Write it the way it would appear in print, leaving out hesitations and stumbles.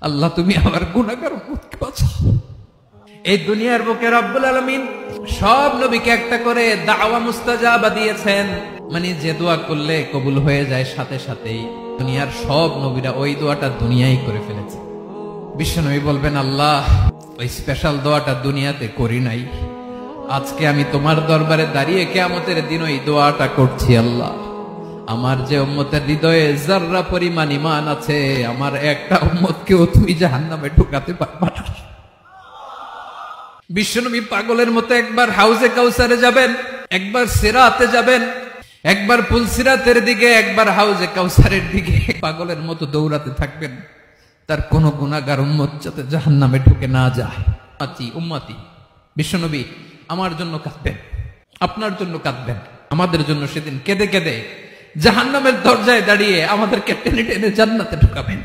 আল্লাহ তুমি আমার গুনাহগার উম্মতকে বাঁচাও। এই দুনিয়ার বুকে রব্বুল আলামিন সব নবীকে একটা করে দাওয়া মুস্তাজাবা দিয়েছেন, মানে যে দোয়া করলে কবুল হয়ে যায় সাথে সাথেই। দুনিয়ার সব নবীরা ওই দোয়াটা দুনিয়ায় করে ফেলেছে। বিশ্বনবী বলবেন, আল্লাহ ওই স্পেশাল দোয়াটা দুনিয়াতে করি নাই, আজকে আমি তোমার দরবারে দাঁড়িয়ে কিয়ামতের দিন ওই দোয়াটা করছি। আল্লাহ আমার যে উম্মতের হৃদয়ে যাররা পরিমাণ ঈমান আছে, আমার একটা উম্মতকেও তুমি জাহান্নামে ঢুকাতে পারবা না। বিশ্বনবী পাগলের মতো একবার হাউজে কাউসারে যাবেন, একবার সিরাতে যাবেন, একবার পুলসিরাতের দিকে, একবার হাউজে কাউসারের দিকে পাগলের মতো দৌড়াতে থাকবেন, তার কোন গুনাহগার উম্মত যাতে জাহান্নামে ঢুকে না যায়। উম্মতি বিশ্বনবী আমার জন্য কাঁদবেন, আপনার জন্য কাঁদবেন, আমাদের জন্য সেদিন কেঁদে কেঁদে জাহান্নামের দরজায় দাঁড়িয়ে আমাদেরকে টেনে টেনে জান্নাতে ঢুকাবেন।